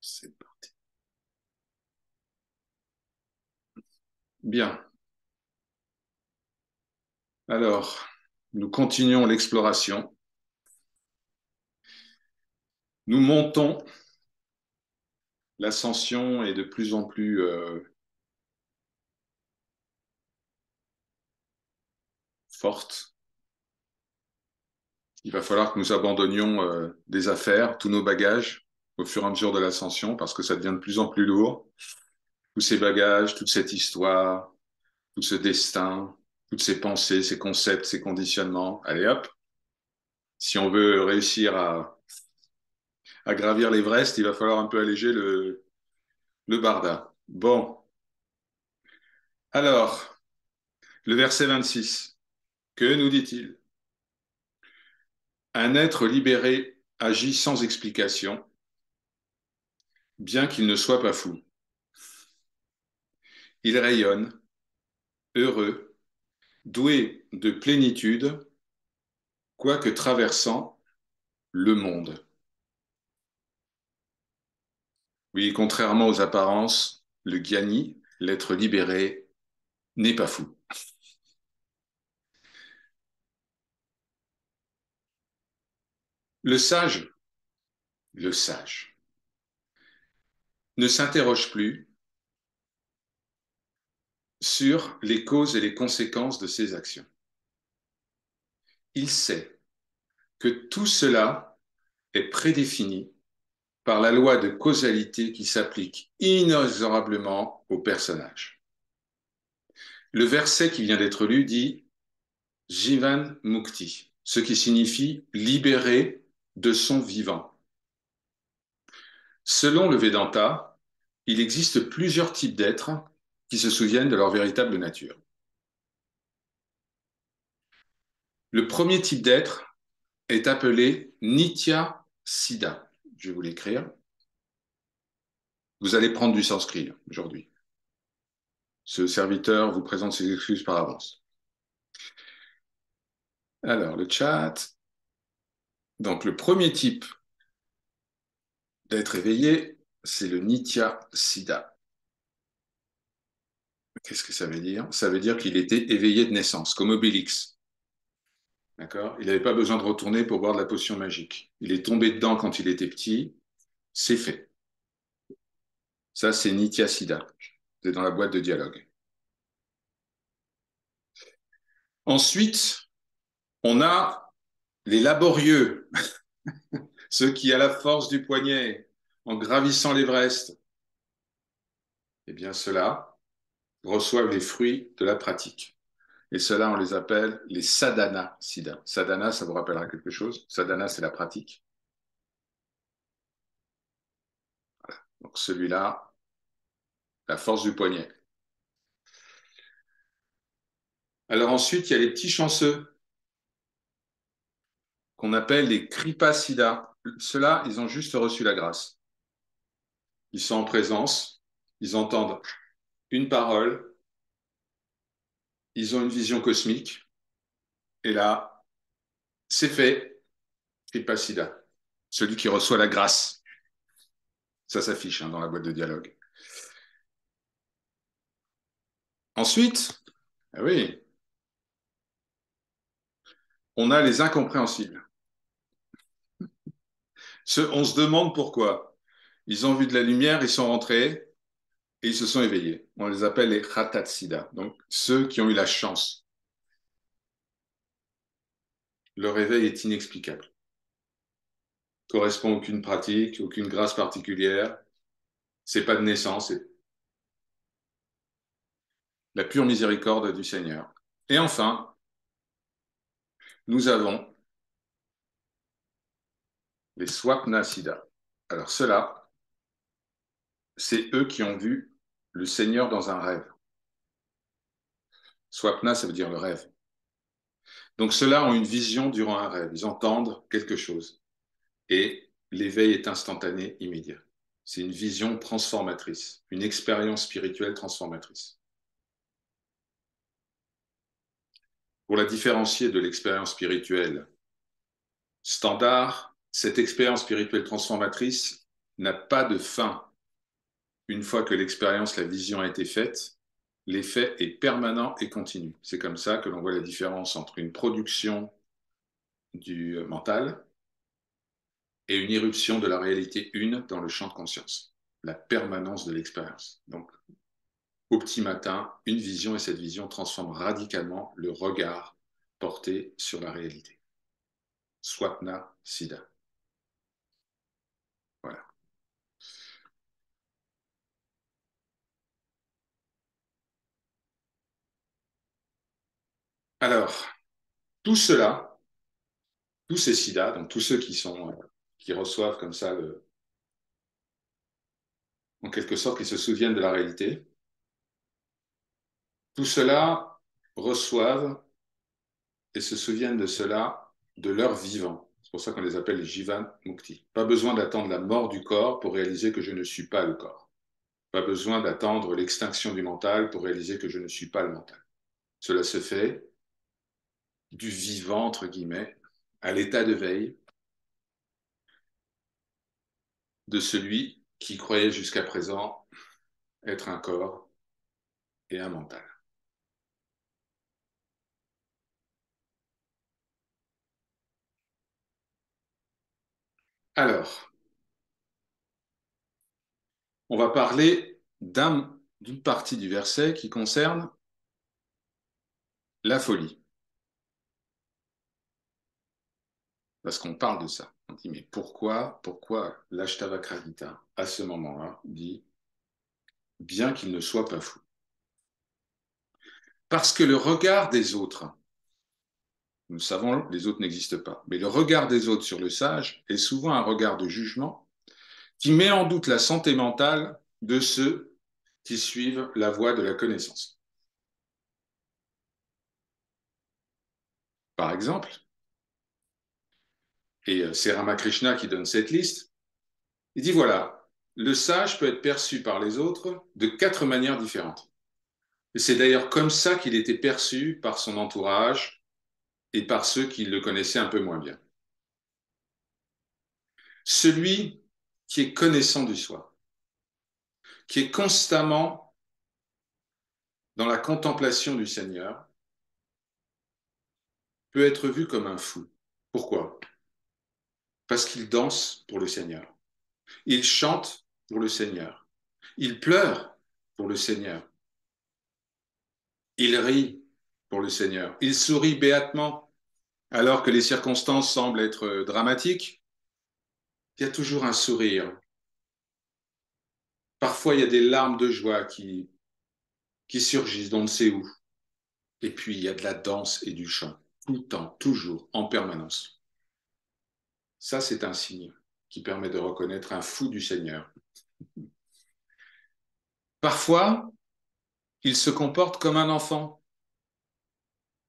C'est parti. Bien. Alors, nous continuons l'exploration. Nous montons. L'ascension est de plus en plus forte. Il va falloir que nous abandonnions des affaires, tous nos bagages, au fur et à mesure de l'ascension, parce que ça devient de plus en plus lourd. Tous ces bagages, toute cette histoire, tout ce destin, toutes ces pensées, ces concepts, ces conditionnements. Allez hop, si on veut réussir à gravir l'Everest, il va falloir un peu alléger le barda. Bon, alors, le verset 26, que nous dit-il? Un être libéré agit sans explication, bien qu'il ne soit pas fou. Il rayonne, heureux, doué de plénitude, quoique traversant le monde. Oui, contrairement aux apparences, le Gyani, l'être libéré, n'est pas fou. Le sage, le sage, ne s'interroge plus sur les causes et les conséquences de ses actions. Il sait que tout cela est prédéfini par la loi de causalité qui s'applique inexorablement au personnage. Le verset qui vient d'être lu dit Jivan Mukti, ce qui signifie libéré de son vivant. Selon le Vedanta, il existe plusieurs types d'êtres qui se souviennent de leur véritable nature. Le premier type d'être est appelé Nitya Siddha. Je vais vous l'écrire. Vous allez prendre du sanskrit aujourd'hui. Ce serviteur vous présente ses excuses par avance. Alors, le chat. Donc, le premier type d'être éveillé, c'est le Nitya Siddha. Qu'est-ce que ça veut dire? Ça veut dire qu'il était éveillé de naissance, comme Obélix. D'accord? Il n'avait pas besoin de retourner pour boire de la potion magique. Il est tombé dedans quand il était petit, c'est fait. Ça, c'est Nitya Siddha. C'est dans la boîte de dialogue. Ensuite, on a les laborieux, ceux qui, à la force du poignet, en gravissant l'Everest, eh bien, ceux-là reçoivent les fruits de la pratique. Et ceux-là, on les appelle les sadhana siddha. Sadhana, ça vous rappellera quelque chose? Sadhana, c'est la pratique. Donc celui-là, la force du poignet. Alors ensuite, il y a les petits chanceux qu'on appelle les kripa siddha. Ceux-là, ils ont juste reçu la grâce. Ils sont en présence, ils entendent une parole, ils ont une vision cosmique, et là, c'est fait, kripa siddha. Celui qui reçoit la grâce. Ça s'affiche dans la boîte de dialogue. Ensuite, ah oui, on a les incompréhensibles. On se demande pourquoi. Ils ont vu de la lumière, ils sont rentrés et ils se sont éveillés. On les appelle les Khatatsiddha, donc ceux qui ont eu la chance. Le réveil est inexplicable. Correspond à aucune pratique, aucune grâce particulière. C'est pas de naissance, c'est la pure miséricorde du Seigneur. Et enfin, nous avons les Swapnasiddha. Alors ceux-là, c'est eux qui ont vu le Seigneur dans un rêve. Swapna, ça veut dire le rêve. Donc ceux-là ont une vision durant un rêve. Ils entendent quelque chose. Et l'éveil est instantané, immédiat. C'est une vision transformatrice, une expérience spirituelle transformatrice. Pour la différencier de l'expérience spirituelle standard, cette expérience spirituelle transformatrice n'a pas de fin. Une fois que l'expérience, la vision a été faite, l'effet est permanent et continu. C'est comme ça que l'on voit la différence entre une production du mental et une irruption de la réalité une dans le champ de conscience. La permanence de l'expérience. Donc, au petit matin, une vision et cette vision transforment radicalement le regard porté sur la réalité. Swapna Siddha. Voilà. Alors, tout cela, tous ces siddhas, donc tous ceux qui reçoivent comme ça, en quelque sorte, qui se souviennent de la réalité, tout cela reçoivent et se souviennent de cela de leur vivant. C'est pour ça qu'on les appelle les Jivan Mukti. Pas besoin d'attendre la mort du corps pour réaliser que je ne suis pas le corps. Pas besoin d'attendre l'extinction du mental pour réaliser que je ne suis pas le mental. Cela se fait du vivant, entre guillemets, à l'état de veille de celui qui croyait jusqu'à présent être un corps et un mental. Alors, on va parler d'une partie du verset qui concerne la folie. Parce qu'on parle de ça. On dit, mais pourquoi l'Ashtavakra-Gita, à ce moment-là, dit, bien qu'il ne soit pas fou? Parce que le regard des autres, nous savons, les autres n'existent pas, mais le regard des autres sur le sage est souvent un regard de jugement qui met en doute la santé mentale de ceux qui suivent la voie de la connaissance. Par exemple, et c'est Ramakrishna qui donne cette liste, il dit voilà, le sage peut être perçu par les autres de 4 manières différentes. Et c'est d'ailleurs comme ça qu'il était perçu par son entourage et par ceux qui le connaissaient un peu moins bien. Celui qui est connaissant du soi, qui est constamment dans la contemplation du Seigneur, peut être vu comme un fou. Pourquoi? Parce qu'il danse pour le Seigneur. Il chante pour le Seigneur. Il pleure pour le Seigneur. Il rit pour le Seigneur. Il sourit béatement alors que les circonstances semblent être dramatiques. Il y a toujours un sourire. Parfois, il y a des larmes de joie qui surgissent d'on ne sait où. Et puis, il y a de la danse et du chant, tout le temps, toujours, en permanence. Ça, c'est un signe qui permet de reconnaître un fou du Seigneur. Parfois, il se comporte comme un enfant.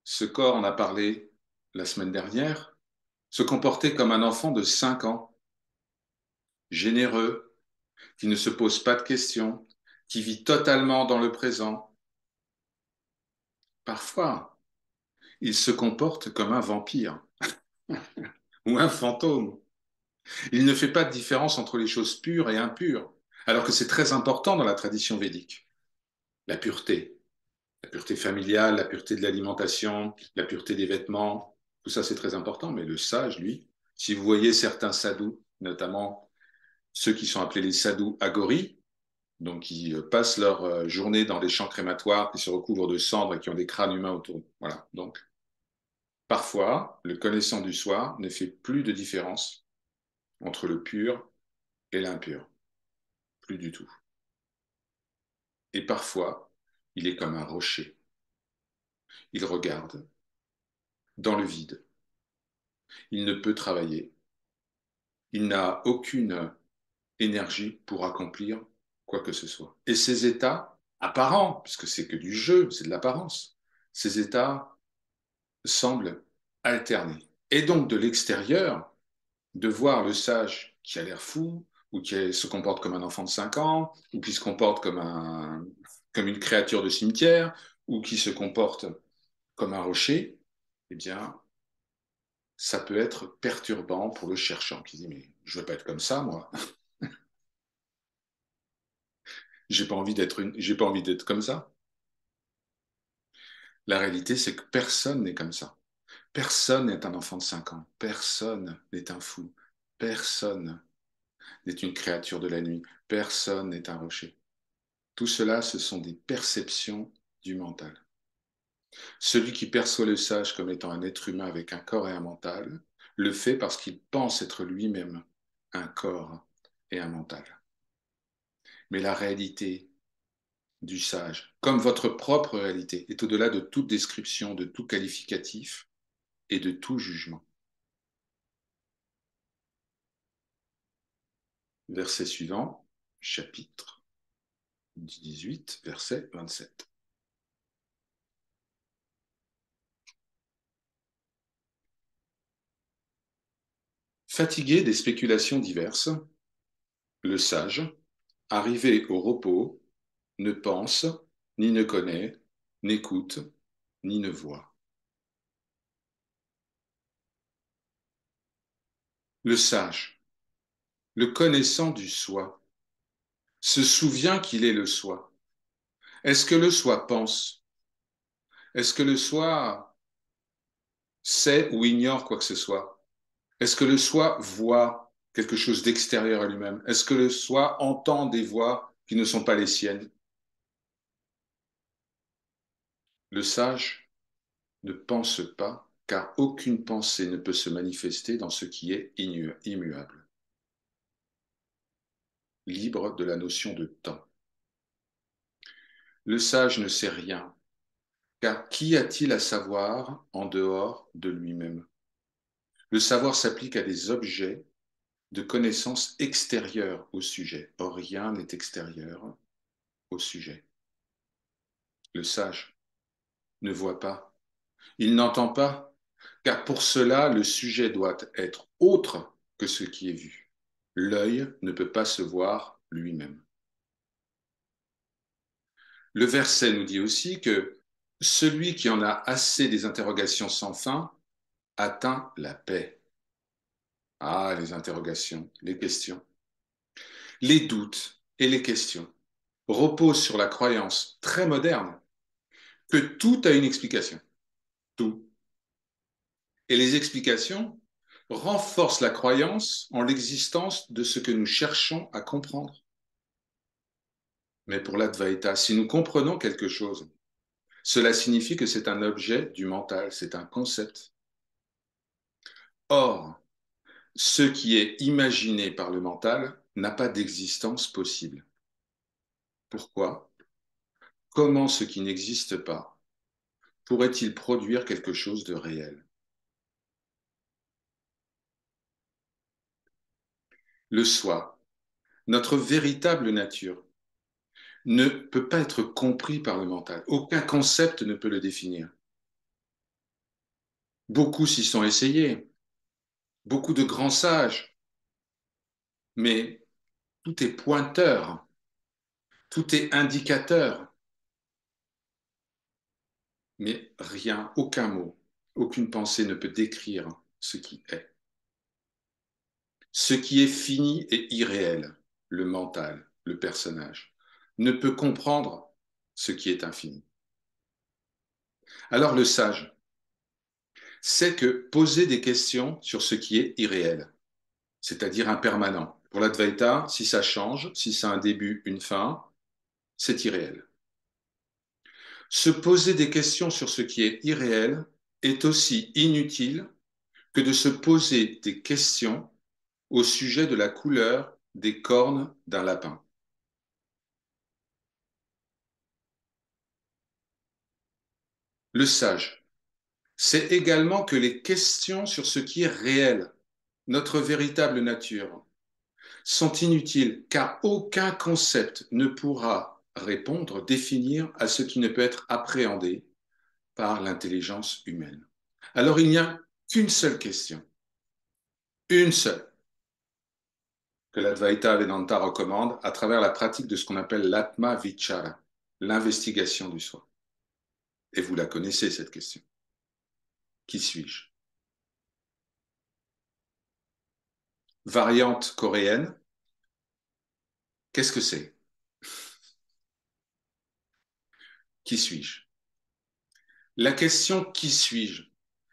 Ce corps, on a parlé la semaine dernière, se comporter comme un enfant de 5 ans, généreux, qui ne se pose pas de questions, qui vit totalement dans le présent. Parfois, il se comporte comme un vampire ou un fantôme. Il ne fait pas de différence entre les choses pures et impures, alors que c'est très important dans la tradition védique. La pureté familiale, la pureté de l'alimentation, la pureté des vêtements, tout ça c'est très important, mais le sage, lui, si vous voyez certains sadhus, notamment ceux qui sont appelés les sadhus agoris, donc qui passent leur journée dans des champs crématoires, qui se recouvrent de cendres et qui ont des crânes humains autour. Voilà. Donc, parfois, le connaissant du soi ne fait plus de différence entre le pur et l'impur. Plus du tout. Et parfois, il est comme un rocher. Il regarde dans le vide. Il ne peut travailler. Il n'a aucune énergie pour accomplir quoi que ce soit. Et ces états apparents, puisque c'est que du jeu, c'est de l'apparence, ces états semblent alterner. Et donc de l'extérieur, de voir le sage qui a l'air fou, ou qui se comporte comme un enfant de 5 ans, ou qui se comporte comme une créature de cimetière, ou qui se comporte comme un rocher, eh bien, ça peut être perturbant pour le cherchant qui dit, mais je ne veux pas être comme ça, moi. J'ai pas envie d'être comme ça. La réalité, c'est que personne n'est comme ça. Personne n'est un enfant de 5 ans. Personne n'est un fou. Personne n'est une créature de la nuit. Personne n'est un rocher. Tout cela, ce sont des perceptions du mental. Celui qui perçoit le sage comme étant un être humain avec un corps et un mental, le fait parce qu'il pense être lui-même un corps et un mental. Mais la réalité du sage, comme votre propre réalité, est au-delà de toute description, de tout qualificatif et de tout jugement. Verset suivant, chapitre 18, verset 27. Fatigué des spéculations diverses, le sage, arrivé au repos, ne pense, ni ne connaît, n'écoute, ni ne voit. Le sage, le connaissant du soi, se souvient qu'il est le soi. Est-ce que le soi pense? Est-ce que le soi sait ou ignore quoi que ce soit? Est-ce que le soi voit quelque chose d'extérieur à lui-même? Est-ce que le soi entend des voix qui ne sont pas les siennes? Le sage ne pense pas, car aucune pensée ne peut se manifester dans ce qui est immuable, libre de la notion de temps. Le sage ne sait rien, car qu'y a-t-il à savoir en dehors de lui-même? Le savoir s'applique à des objets de connaissance extérieure au sujet. Or, rien n'est extérieur au sujet. Le sage ne voit pas, il n'entend pas, car pour cela, le sujet doit être autre que ce qui est vu. L'œil ne peut pas se voir lui-même. Le verset nous dit aussi que celui qui en a assez des interrogations sans fin atteint la paix. Ah, les interrogations, les questions. Les doutes et les questions reposent sur la croyance très moderne que tout a une explication. Tout. Et les explications renforcent la croyance en l'existence de ce que nous cherchons à comprendre. Mais pour l'Advaita, si nous comprenons quelque chose, cela signifie que c'est un objet du mental, c'est un concept. Or, ce qui est imaginé par le mental n'a pas d'existence possible. Pourquoi? Comment ce qui n'existe pas pourrait-il produire quelque chose de réel? Le soi, notre véritable nature, ne peut pas être compris par le mental. Aucun concept ne peut le définir. Beaucoup s'y sont essayés, beaucoup de grands sages, mais tout est pointeur, tout est indicateur, mais rien, aucun mot, aucune pensée ne peut décrire ce qui est. Ce qui est fini et irréel, le mental, le personnage, ne peut comprendre ce qui est infini. Alors le sage sait que poser des questions sur ce qui est irréel, c'est-à-dire impermanent. Pour l'Advaita, si ça change, si ça a un début, une fin, c'est irréel. Se poser des questions sur ce qui est irréel est aussi inutile que de se poser des questions au sujet de la couleur des cornes d'un lapin. Le sage sait également que les questions sur ce qui est réel, notre véritable nature, sont inutiles car aucun concept ne pourra répondre, définir à ce qui ne peut être appréhendé par l'intelligence humaine. Alors il n'y a qu'une seule question, une seule, que l'Advaita Vedanta recommande à travers la pratique de ce qu'on appelle l'Atma Vichara, l'investigation du soi. Et vous la connaissez, cette question. Qui suis-je? Variante coréenne, qu'est-ce que c'est? qui suis-je? La question qui suis-je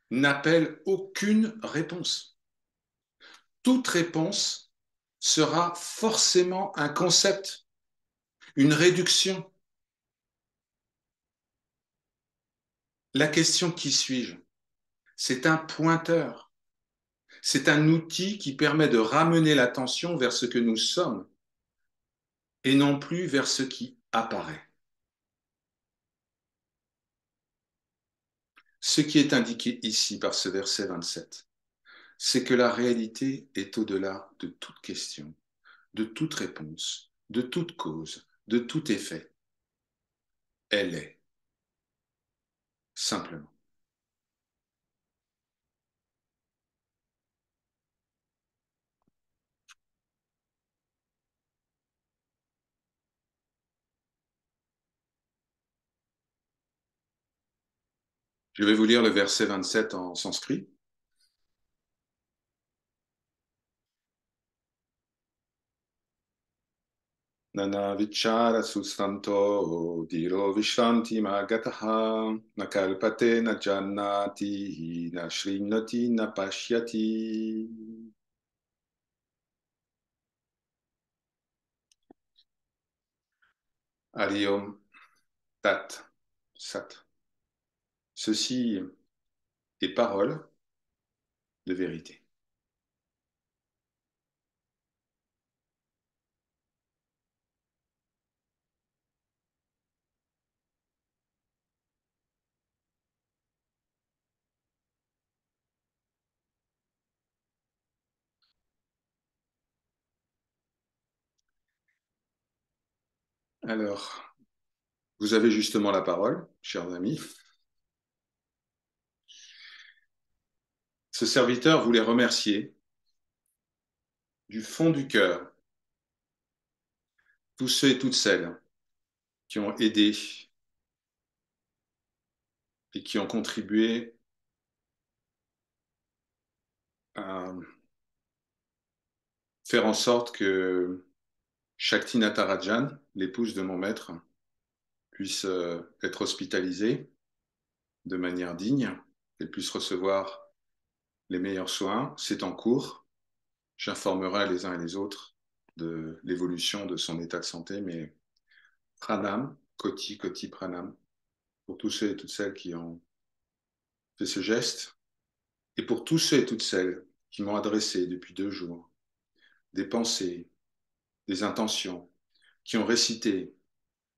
n'appelle aucune réponse. Toute réponse sera forcément un concept, une réduction. La question qui suis-je? C'est un pointeur. C'est un outil qui permet de ramener l'attention vers ce que nous sommes et non plus vers ce qui apparaît. Ce qui est indiqué ici par ce verset 27, c'est que la réalité est au-delà de toute question, de toute réponse, de toute cause, de tout effet. Elle est, simplement. Je vais vous lire le verset 27 en sanskrit. Nana vichara sustanto diro vishranti magataha na kalpate na jannati na shrinati na pashyati. Ariom tat sat. Ceci est parole de vérité. Alors, vous avez justement la parole, chers amis. Ce serviteur voulait remercier du fond du cœur tous ceux et toutes celles qui ont aidé et qui ont contribué à faire en sorte que Shakti Natarajan, l'épouse de mon maître, puisse être hospitalisée de manière digne, qu'elle puisse recevoir les meilleurs soins. C'est en cours. J'informerai les uns et les autres de l'évolution de son état de santé, mais pranam, koti, koti pranam, pour tous ceux et toutes celles qui ont fait ce geste, et pour tous ceux et toutes celles qui m'ont adressé depuis 2 jours des pensées, des intentions, qui ont récité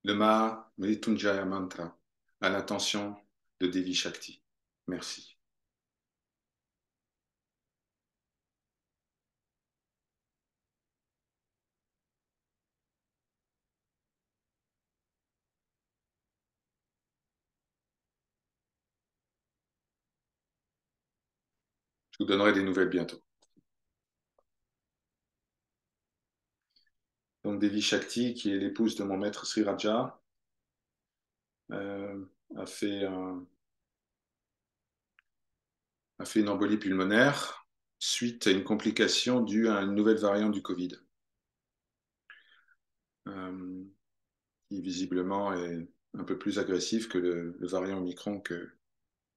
le Maha Mrityunjaya Mantra à l'intention de Devi Shakti. Merci. Je vous donnerai des nouvelles bientôt. Donc Devi Shakti, qui est l'épouse de mon maître Sri Raja, euh, a fait a fait une embolie pulmonaire suite à une complication due à une nouvelle variante du Covid, euh, qui visiblement est un peu plus agressif que le variant Omicron que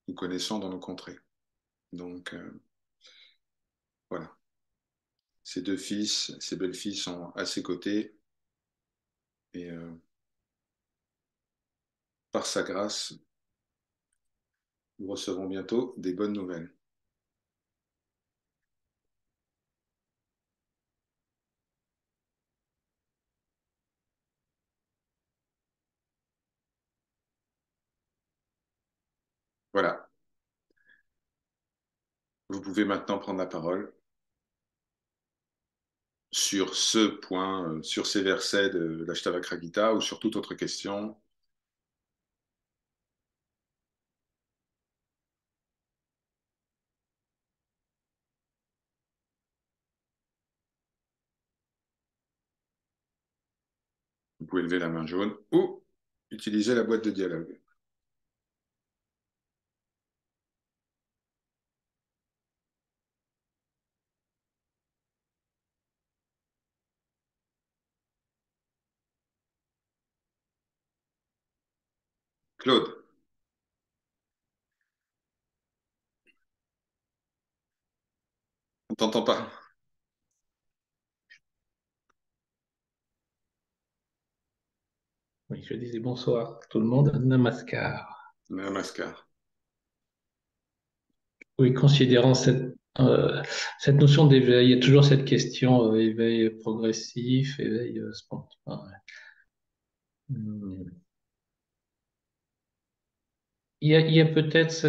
nous connaissons dans nos contrées. Donc voilà, ses 2 fils, ses belles-filles sont à ses côtés et par sa grâce, nous recevrons bientôt des bonnes nouvelles. Voilà, vous pouvez maintenant prendre la parole sur ce point, sur ces versets de l'Ashtavakra Gita ou sur toute autre question. Vous pouvez lever la main jaune ou utiliser la boîte de dialogue. Claude, on t'entend pas. Oui, je disais bonsoir tout le monde, Namaskar. Namaskar. Oui, considérant cette notion d'éveil, il y a toujours cette question, éveil progressif, éveil spontané. Hmm. Il y a peut-être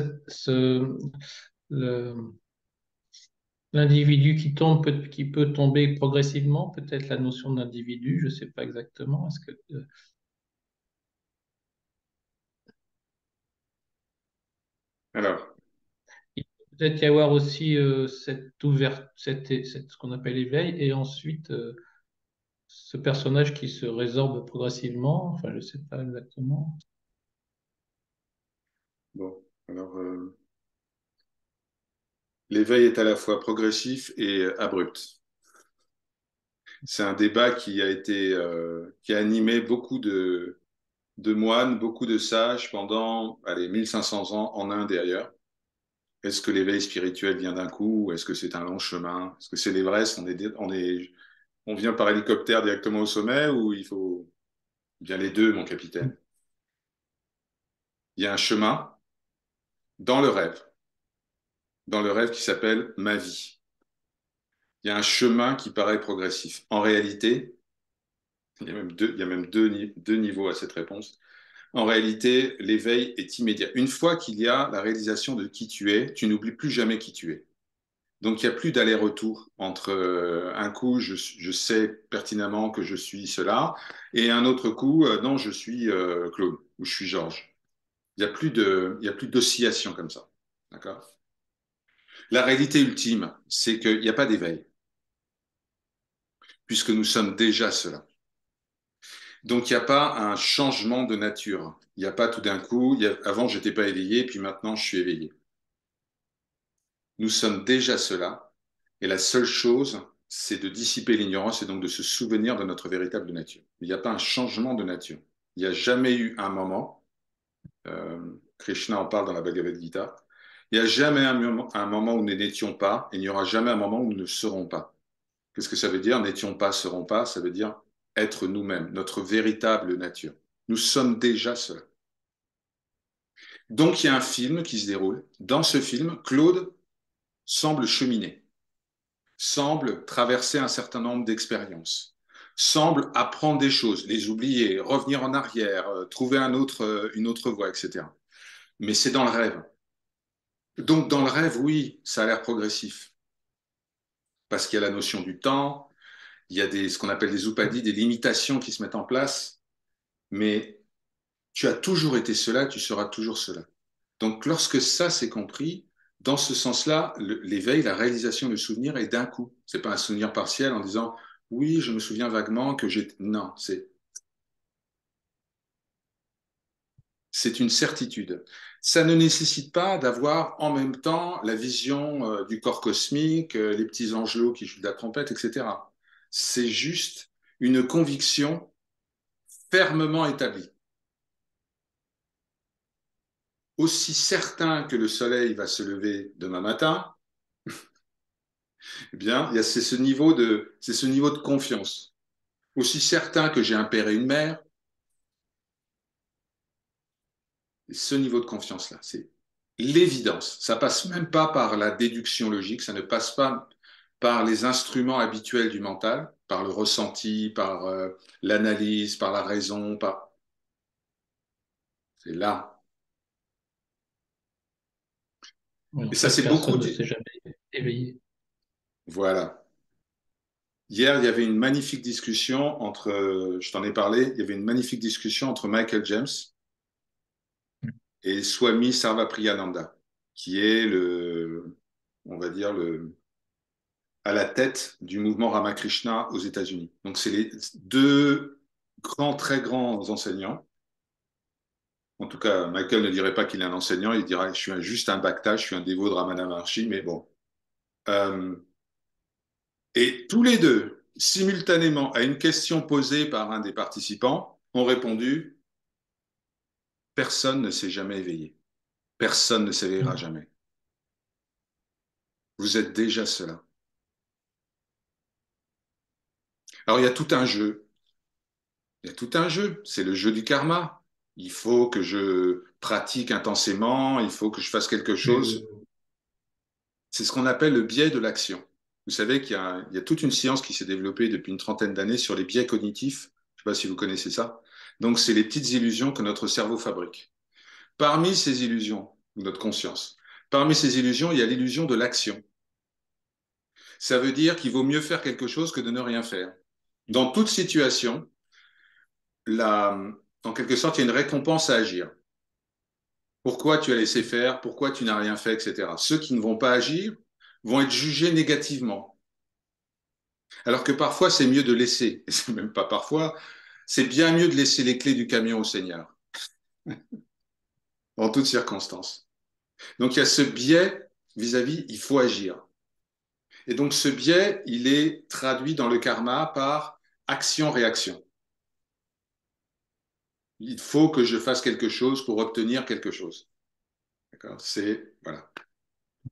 le- l'individu qui peut tomber progressivement, peut-être la notion d'individu, je ne sais pas exactement. Est-ce que, Alors, il peut peut-être y avoir aussi cette ouverte, ce qu'on appelle éveil, et ensuite ce personnage qui se résorbe progressivement, enfin, je ne sais pas exactement. bon, alors l'éveil est à la fois progressif et abrupt. C'est un débat qui a animé beaucoup de moines, beaucoup de sages pendant, allez, 1500 ans en Inde et ailleurs. Est-ce que l'éveil spirituel vient d'un coup ou est-ce que c'est un long chemin? Est-ce que c'est l'Everest? On vient par hélicoptère directement au sommet ou il faut bien les deux, mon capitaine? Il y a un chemin dans le rêve, dans le rêve qui s'appelle ma vie. Il y a un chemin qui paraît progressif. En réalité, il y a même deux niveaux à cette réponse. En réalité, l'éveil est immédiat. Une fois qu'il y a la réalisation de qui tu es, tu n'oublies plus jamais qui tu es. Donc, il n'y a plus d'aller-retour entre un coup, je sais pertinemment que je suis cela, et un autre coup, non, je suis Claude ou je suis Georges. Il y a plus d'oscillation comme ça. D'accord? La réalité ultime, c'est qu'il n'y a pas d'éveil, puisque nous sommes déjà cela. Donc, il n'y a pas un changement de nature. Il n'y a pas tout d'un coup, avant, je n'étais pas éveillé, puis maintenant, je suis éveillé. Nous sommes déjà cela, et la seule chose, c'est de dissiper l'ignorance et donc de se souvenir de notre véritable nature. Il n'y a pas un changement de nature. Il n'y a jamais eu un moment, euh, Krishna en parle dans la Bhagavad Gita, il n'y a jamais un moment où nous n'étions pas, et il n'y aura jamais un moment où nous ne serons pas. Qu'est-ce que ça veut dire? N'étions pas, serons pas, ça veut dire être nous-mêmes, notre véritable nature. Nous sommes déjà cela. Donc il y a un film qui se déroule. Dans ce film, Claude semble cheminer, semble traverser un certain nombre d'expériences, semble apprendre des choses, les oublier, revenir en arrière, trouver une autre voie, etc. Mais c'est dans le rêve. Donc dans le rêve, oui, ça a l'air progressif, parce qu'il y a la notion du temps, il y a ce qu'on appelle des upadis, des limitations qui se mettent en place, mais tu as toujours été cela, tu seras toujours cela. Donc lorsque ça c'est compris, dans ce sens-là, l'éveil, la réalisation du souvenir est d'un coup. C'est pas un souvenir partiel en disant oui, je me souviens vaguement que j'ai. Non, c'est une certitude. Ça ne nécessite pas d'avoir en même temps la vision du corps cosmique, les petits angelots qui jouent de la trompette, etc. C'est juste une conviction fermement établie. Aussi certain que le soleil va se lever demain matin, eh bien, c'est ce niveau de confiance. Aussi certain que j'ai un père et une mère, ce niveau de confiance-là, c'est l'évidence. Ça passe même pas par la déduction logique, ça ne passe pas par les instruments habituels du mental, par le ressenti, par l'analyse, par la raison, par... C'est là. Oui, en Et ça, fait, c'est beaucoup personne ne s'est dit. jamais éveillé. Voilà. Hier, il y avait une magnifique discussion entre, je t'en ai parlé, il y avait une magnifique discussion entre Michael James et Swami Sarvapriyananda, qui est on va dire, à la tête du mouvement Ramakrishna aux États-Unis. Donc, c'est les deux grands, très grands enseignants. En tout cas, Michael ne dirait pas qu'il est un enseignant, il dirait je suis juste un bhakta, je suis un dévot de Ramana Maharshi, mais bon. Euh, et tous les deux, simultanément à une question posée par un des participants, ont répondu Personne ne s'est jamais éveillé. Personne ne s'éveillera Mm. jamais. Vous êtes déjà cela. Alors, il y a tout un jeu. Il y a tout un jeu. C'est le jeu du karma. Il faut que je pratique intensément, il faut que je fasse quelque chose. Euh, C'est ce qu'on appelle le biais de l'action. Vous savez qu'il y a toute une science qui s'est développée depuis une trentaine d'années sur les biais cognitifs. Je ne sais pas si vous connaissez ça. Donc, c'est les petites illusions que notre cerveau fabrique. Parmi ces illusions, notre conscience, parmi ces illusions, il y a l'illusion de l'action. Ça veut dire qu'il vaut mieux faire quelque chose que de ne rien faire. Dans toute situation, la, en quelque sorte, il y a une récompense à agir. Pourquoi tu as laissé faire? Pourquoi tu n'as rien fait, etc. Ceux qui ne vont pas agir vont être jugés négativement. Alors que parfois, c'est mieux de laisser, et c'est même pas parfois, c'est bien mieux de laisser les clés du camion au Seigneur, en toutes circonstances. Donc il y a ce biais vis-à-vis, il faut agir. Et donc ce biais, il est traduit dans le karma par action-réaction. Il faut que je fasse quelque chose pour obtenir quelque chose. D'accord? C'est, voilà.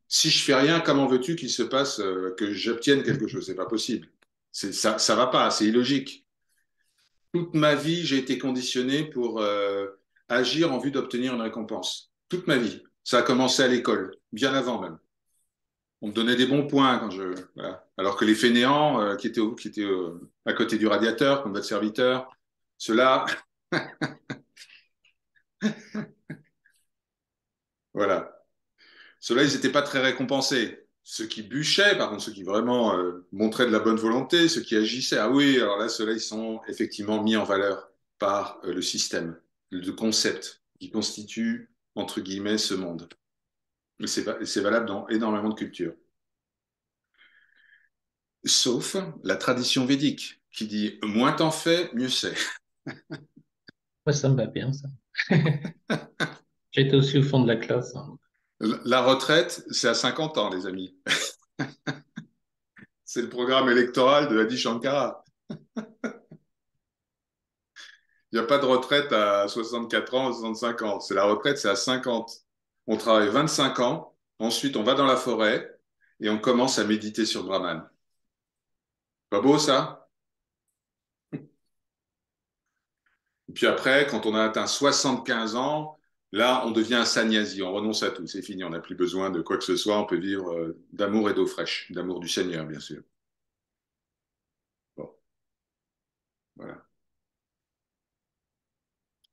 Si je fais rien, comment veux-tu qu'il se passe que j'obtienne quelque chose? C'est pas possible. Ça va pas, c'est illogique. Toute ma vie, j'ai été conditionné pour agir en vue d'obtenir une récompense. Toute ma vie. Ça a commencé à l'école, bien avant même. On me donnait des bons points quand je. Voilà. Alors que les fainéants qui étaient à côté du radiateur, comme votre serviteur, ceux-là, voilà. Ceux-là, ils n'étaient pas très récompensés. Ceux qui bûchaient, par contre, ceux qui vraiment montraient de la bonne volonté, ceux qui agissaient, ah oui, alors là, ceux-là, ils sont effectivement mis en valeur par le système, le concept qui constitue, entre guillemets, ce monde. Et c'est valable dans énormément de cultures. Sauf la tradition védique, qui dit moins t'en fais, mieux c'est. ouais, ça me va bien, ça. J'étais aussi au fond de la classe, hein. La retraite, c'est à 50 ans, les amis. C'est le programme électoral de Adi Shankara. Il n'y a pas de retraite à 64 ans, 65 ans. C'est la retraite, c'est à 50. On travaille 25 ans, ensuite on va dans la forêt et on commence à méditer sur Brahman. Pas beau ça? Et puis après, quand on a atteint 75 ans, là on devient un sannyasi, on renonce à tout, c'est fini, on n'a plus besoin de quoi que ce soit, on peut vivre d'amour et d'eau fraîche, d'amour du Seigneur, bien sûr. Bon, voilà.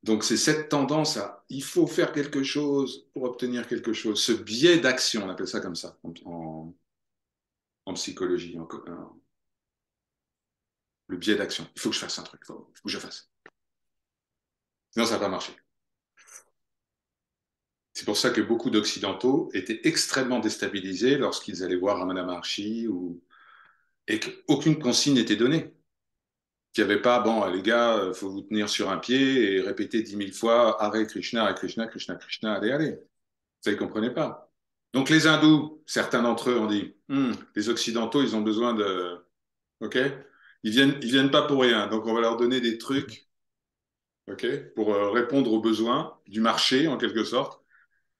Donc c'est cette tendance à il faut faire quelque chose pour obtenir quelque chose, ce biais d'action, on appelle ça comme ça en psychologie, le biais d'action. Il faut que je fasse un truc, il faut que je fasse. Sinon, ça va pas marcher. C'est pour ça que beaucoup d'Occidentaux étaient extrêmement déstabilisés lorsqu'ils allaient voir Ramana Maharshi et qu'aucune consigne n'était donnée. Qu'il n'y avait pas, bon, les gars, il faut vous tenir sur un pied et répéter 10 000 fois Hare Krishna, Krishna, Krishna, allez, allez. Ça, ils ne comprenaient pas. Donc les hindous, certains d'entre eux ont dit, les Occidentaux, ils ont besoin de... OK? Ils viennent pas pour rien. Donc on va leur donner des trucs, OK, pour répondre aux besoins du marché, en quelque sorte.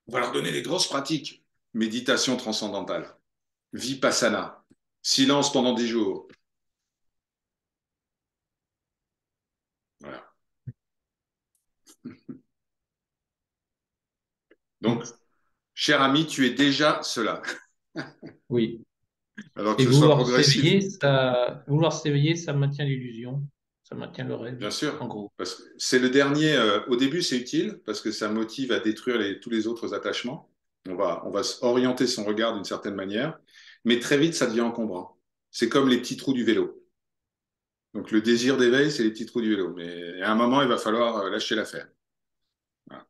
On va leur donner des grosses pratiques. Méditation transcendantale, vipassana, silence pendant 10 jours. Voilà. Donc, cher ami, tu es déjà cela. Oui. Alors que Et ce soit progressif, vouloir s'éveiller, ça maintient l'illusion, ça maintient le rêve, bien sûr. en gros. Parce que c'est le dernier. Au début, c'est utile parce que ça motive à détruire tous les autres attachements. On va orienter son regard d'une certaine manière, mais très vite, ça devient encombrant. C'est comme les petits trous du vélo. Donc, le désir d'éveil, c'est les petits trous du vélo. Mais à un moment, il va falloir lâcher l'affaire. Voilà.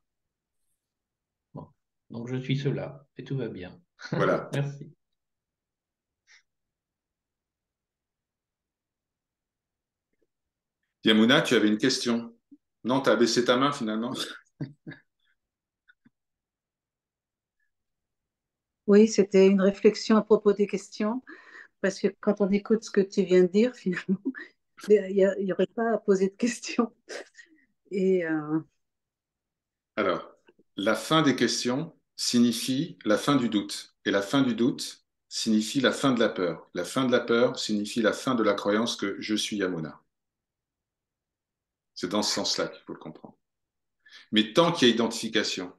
Bon. Donc je suis cela et tout va bien. Voilà. Merci. Yamuna, tu avais une question. Non, tu as baissé ta main finalement. Oui, c'était une réflexion à propos des questions, parce que quand on écoute ce que tu viens de dire, finalement, il n'y aurait pas à poser de questions. Et Alors, la fin des questions signifie la fin du doute. Et la fin du doute signifie la fin de la peur. La fin de la peur signifie la fin de la croyance que je suis Yamuna. C'est dans ce sens-là qu'il faut le comprendre. Mais tant qu'il y a identification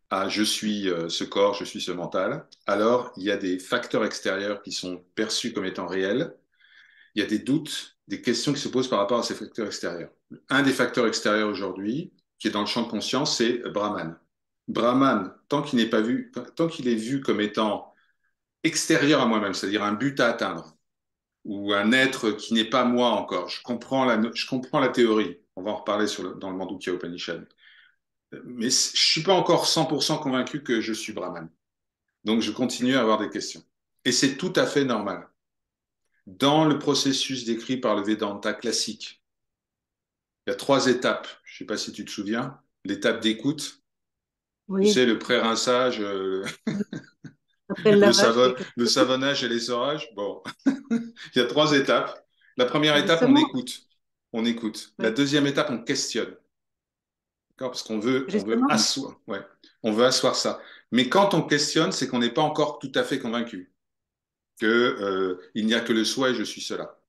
à je suis ce corps, je suis ce mental, alors il y a des facteurs extérieurs qui sont perçus comme étant réels. Il y a des doutes, des questions qui se posent par rapport à ces facteurs extérieurs. Un des facteurs extérieurs aujourd'hui, qui est dans le champ de conscience, c'est Brahman. Brahman, tant qu'il n'est pas vu, tant qu'il est vu comme étant extérieur à moi-même, c'est-à-dire un but à atteindre, ou un être qui n'est pas moi encore, je comprends la théorie, on va en reparler dans le Mandukya Upanishad, mais je ne suis pas encore 100% convaincu que je suis Brahman. Donc je continue à avoir des questions. Et c'est tout à fait normal. Dans le processus décrit par le Vedanta classique, il y a 3 étapes. Je ne sais pas si tu te souviens. L'étape d'écoute, tu Oui, sais, le pré-rinçage, après le lavage, oui. le savonnage et l'essorage. Bon, il y a 3 étapes. La première étape, on Justement, écoute. On écoute. La oui. deuxième étape, on questionne. D'accord. Parce on veut Justement, asseoir, ouais, on veut asseoir ça. Mais quand on questionne, c'est qu'on n'est pas encore tout à fait convaincu que, il n'y a que le soi et je suis cela.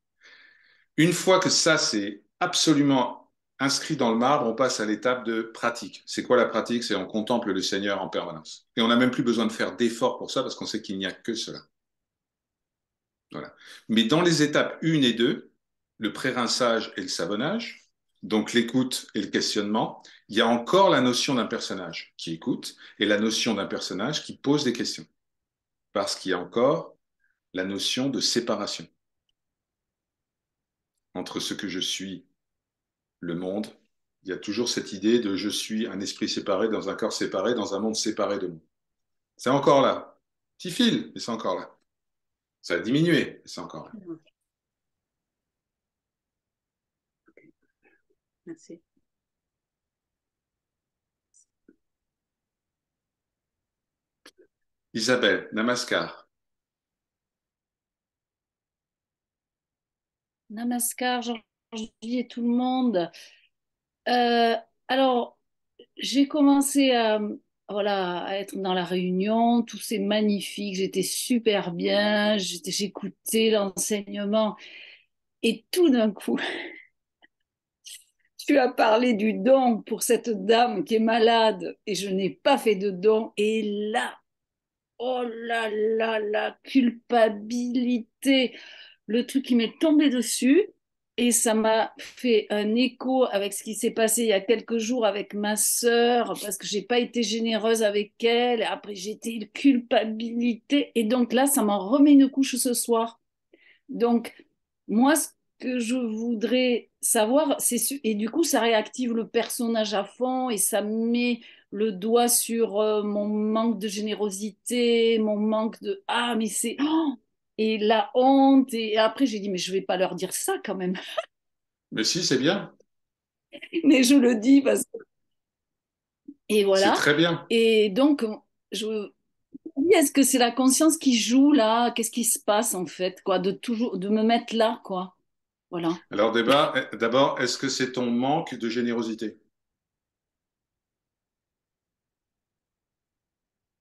Une fois que ça, c'est absolument inscrit dans le marbre, on passe à l'étape de pratique. C'est quoi la pratique? C'est on contemple le Seigneur en permanence. Et on n'a même plus besoin de faire d'efforts pour ça parce qu'on sait qu'il n'y a que cela. Voilà. Mais dans les étapes 1 et 2, le pré-rinçage et le savonnage, donc l'écoute et le questionnement, il y a encore la notion d'un personnage qui écoute et la notion d'un personnage qui pose des questions. Parce qu'il y a encore la notion de séparation entre ce que je suis, le monde. Il y a toujours cette idée de je suis un esprit séparé dans un corps séparé, dans un monde séparé de moi. C'est encore là. Petit fil, mais c'est encore là. Ça a diminué, mais c'est encore là. merci. Isabelle, Namaskar. Namaskar, Georgie et tout le monde. Euh, alors, j'ai commencé voilà, à être dans la réunion, tout c'est magnifique, j'étais super bien, j'écoutais l'enseignement et tout d'un coup, tu as parlé du don pour cette dame qui est malade et je n'ai pas fait de don et là, oh là là, la culpabilité, le truc qui m'est tombé dessus. Et ça m'a fait un écho avec ce qui s'est passé il y a quelques jours avec ma sœur, parce que j'ai pas été généreuse avec elle. Et après, j'ai été une culpabilité. Et donc là, ça m'en remet une couche ce soir. Donc, moi, ce que je voudrais savoir, et du coup, ça réactive le personnage à fond et ça met le doigt sur mon manque de générosité, mon manque de ah, mais c'est oh et la honte. Et après, j'ai dit, mais je vais pas leur dire ça quand même. Mais si, c'est bien. Mais je le dis parce que. Et C'est voilà. très bien. Et donc, je. Est-ce que c'est la conscience qui joue là? Qu'est-ce qui se passe en fait, quoi, de toujours de me mettre là, quoi. Voilà. Alors, d'abord, est-ce que c'est ton manque de générosité?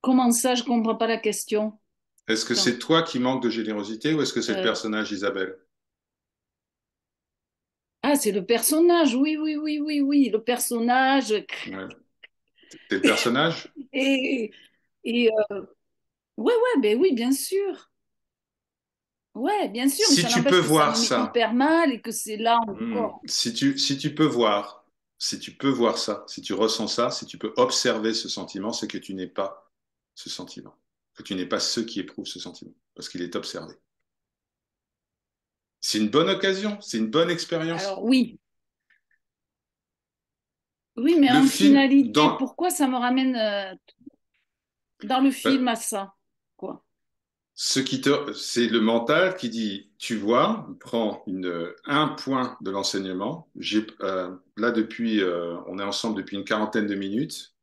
Comment ça, je comprends pas la question. Est-ce que Attends. c'est toi qui manques de générosité ou est-ce que c'est le Euh, personnage Isabelle? Ah, c'est le personnage. Oui, oui, oui, oui, oui, le personnage. Ouais. T'es le personnage? Et, et ouais, ouais, ben oui, bien sûr. Ouais, bien sûr, mais Si ça tu peux n'empêche que ça voir me met ça, hyper mal et que c'est là encore. si tu peux voir, si tu peux voir ça, si tu ressens ça, si tu peux observer ce sentiment, c'est que tu n'es pas ce sentiment, que tu n'es pas ceux qui éprouvent ce sentiment, parce qu'il est observé. C'est une bonne occasion, c'est une bonne expérience. Alors oui, oui, mais Le en film, finalité, pourquoi ça me ramène dans le film bah, à ça, quoi? c'est le mental qui dit, tu vois, prends un point de l'enseignement. Là, on est ensemble depuis une quarantaine de minutes.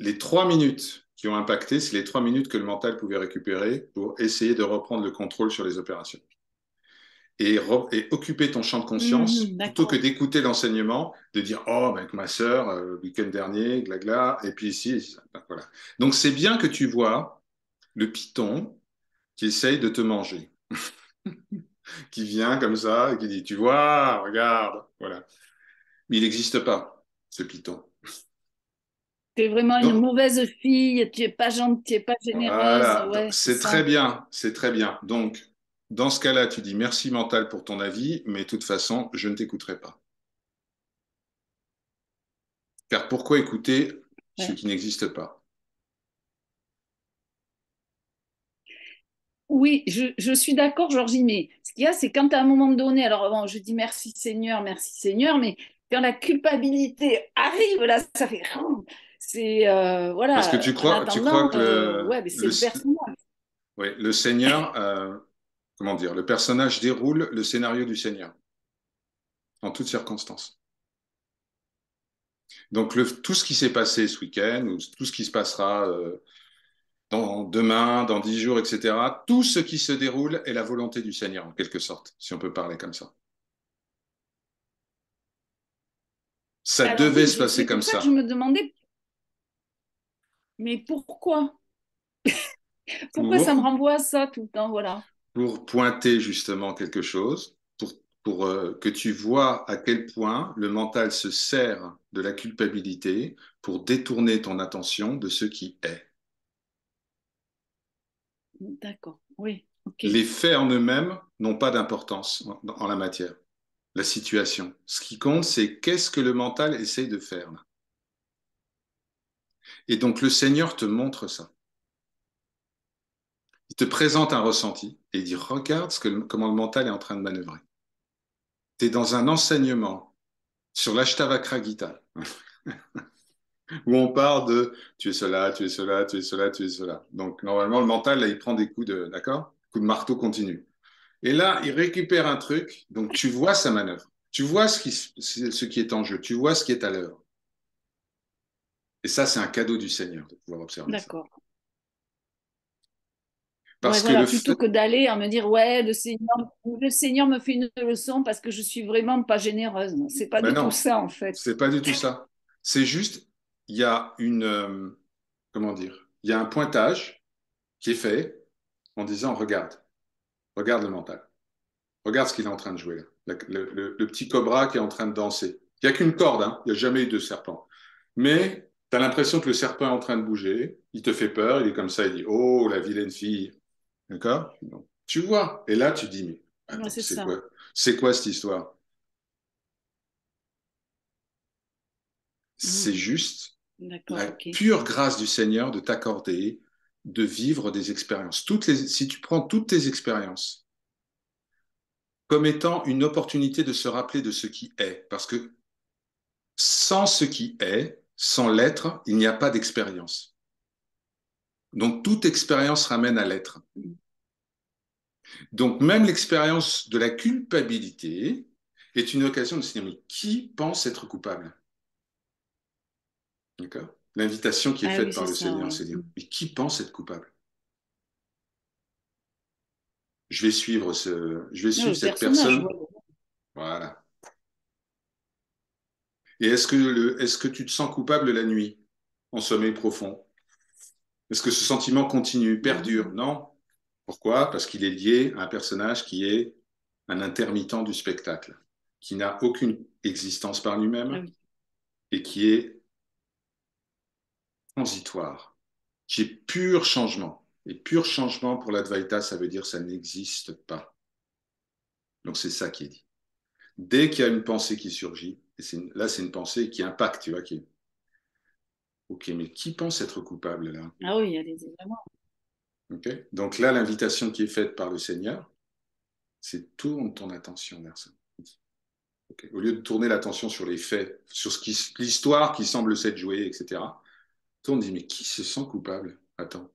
Les 3 minutes qui ont impacté, c'est les 3 minutes que le mental pouvait récupérer pour essayer de reprendre le contrôle sur les opérations. et occuper ton champ de conscience plutôt que D'accord. d'écouter l'enseignement, de dire oh ben, avec ma sœur le week-end dernier, glagla, et puis ici, ben, voilà. Donc c'est bien que tu vois le python qui essaye de te manger, qui vient comme ça et qui dit tu vois, regarde, voilà. Mais il n'existe pas ce python. Tu es vraiment une Donc mauvaise fille, tu es pas gentille, tu es pas généreuse, voilà, ouais, c'est c'est très ça. bien, c'est très bien. Donc dans ce cas-là, tu dis merci mental pour ton avis, mais de toute façon, je ne t'écouterai pas. Car pourquoi écouter ce Ouais. qui n'existe pas? Oui, je suis d'accord, Georgie, mais ce qu'il y a, c'est quand à un moment donné, alors bon, je dis merci Seigneur, mais quand la culpabilité arrive, là, ça fait. C'est. Parce que Voilà, en tu crois attendant, que ouais, mais c'est le personnage. ouais, le Seigneur, comment dire, le personnage déroule le scénario du Seigneur en toutes circonstances. Donc tout ce qui s'est passé ce week-end, ou tout ce qui se passera demain, dans 10 jours, etc., tout ce qui se déroule est la volonté du Seigneur, en quelque sorte, si on peut parler comme ça. Ça Alors devait oui, se passer c'est comme pour ça que je ça. me demandais, mais pourquoi? Pourquoi ça me Pour renvoie à ça tout le temps, voilà. pour pointer justement quelque chose, pour que tu vois à quel point le mental se sert de la culpabilité pour détourner ton attention de ce qui est. D'accord, oui, ok. Les faits en eux-mêmes n'ont pas d'importance en la matière, la situation. Ce qui compte, c'est qu'est-ce que le mental essaye de faire là. Et donc le Seigneur te montre ça. Il te présente un ressenti et il dit, regarde comment le mental est en train de manœuvrer. Tu es dans un enseignement sur l'Ashtavakra Gita, où on parle de tu es cela, tu es cela, tu es cela, tu es cela. Donc normalement, le mental, là, il prend des coups de, d'accord? Coups de marteau continu. Et là, il récupère un truc, donc tu vois sa manœuvre. Tu vois ce qui est en jeu, tu vois ce qui est à l'œuvre. Et ça, c'est un cadeau du Seigneur de pouvoir observer ça. D'accord. Ouais, Parce que voilà, plutôt que d'aller à me dire, ouais, le Seigneur me fait une leçon parce que je suis vraiment pas généreuse. C'est pas ben du tout non, ça, en fait. c'est pas du tout ça. C'est juste, il y a comment dire, il y a un pointage qui est fait en disant, regarde le mental. Regarde ce qu'il est en train de jouer là. Le petit cobra qui est en train de danser. Il n'y a qu'une corde, hein. Il n'y a jamais eu de serpent. Mais tu as l'impression que le serpent est en train de bouger. Il te fait peur. Il est comme ça. Il dit oh, la vilaine fille. D'accord? Tu vois. Et là, tu dis mais Ouais, attends, c'est c'est ça. quoi? C'est quoi cette histoire? C'est Mhm. juste D'accord, la ok. pure grâce du Seigneur de t'accorder de vivre des expériences. Si tu prends toutes tes expériences comme étant une opportunité de se rappeler de ce qui est, parce que sans ce qui est, sans l'être, il n'y a pas d'expérience. Donc toute expérience ramène à l'être. Donc même l'expérience de la culpabilité est une occasion de se dire, mais qui pense être coupable? D'accord? L'invitation qui est Ah oui, faite par c'est le ça, Seigneur, oui. c'est de dire, mais qui pense être coupable? Je vais Non, suivre le cette personnage, personne. ouais. Voilà. Et est-ce que tu te sens coupable la nuit, en sommeil profond? Est-ce que ce sentiment continue, perdure? Mhm. Non. Pourquoi? Parce qu'il est lié à un personnage qui est un intermittent du spectacle, qui n'a aucune existence par Ah lui-même oui. et qui est transitoire, qui est pur changement. Et pur changement pour l'Advaita, ça veut dire ça n'existe pas. Donc c'est ça qui est dit. Dès qu'il y a une pensée qui surgit, là c'est une pensée qui impacte, tu vois, qui est, ok, mais qui pense être coupable là? Ah oui, il y a des éléments. Okay. Donc là, l'invitation qui est faite par le Seigneur, c'est tourne ton attention vers ça. Okay. Au lieu de tourner l'attention sur les faits, sur l'histoire qui semble s'être jouée, etc., tourne, dit, mais qui se sent coupable? Attends,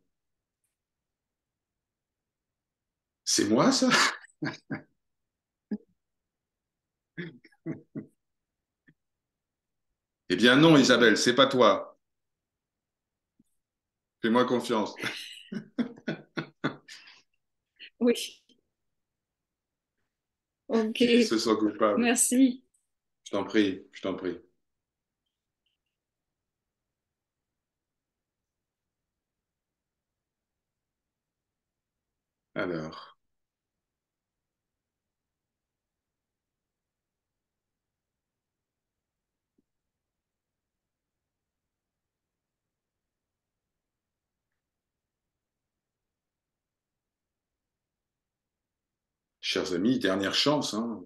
c'est moi ça? Eh bien non, Isabelle, c'est pas toi. Fais-moi confiance. Oui. Ok, qui se sent coupable. merci. Je t'en prie, je t'en prie. Alors, chers amis, dernière chance, hein,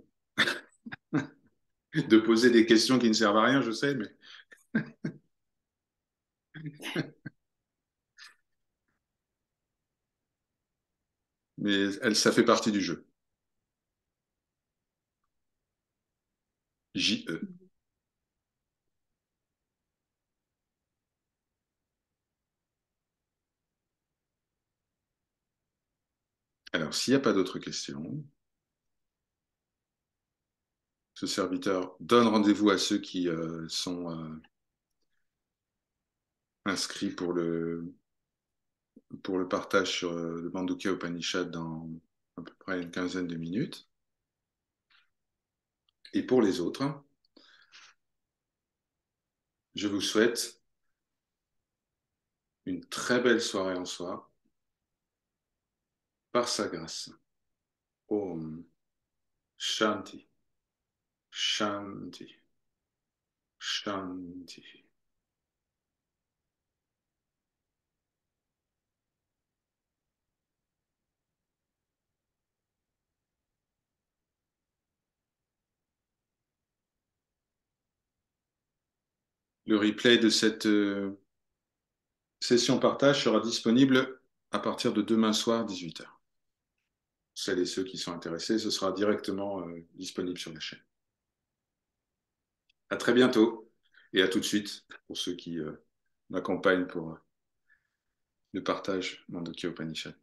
de poser des questions qui ne servent à rien, je sais, mais ça fait partie du jeu. J-E. Alors, s'il n'y a pas d'autres questions, ce serviteur donne rendez-vous à ceux qui sont inscrits pour le partage sur le Mandukya Upanishad dans à peu près une quinzaine de minutes. Et pour les autres, je vous souhaite une très belle soirée en soi, par sa grâce. Om Shanti, Shanti, Shanti. Le replay de cette session partage sera disponible à partir de demain soir, 18h. Celles et ceux qui sont intéressés, ce sera directement disponible sur la chaîne. À très bientôt et à tout de suite pour ceux qui m'accompagnent pour le partage Mandukya Upanishad.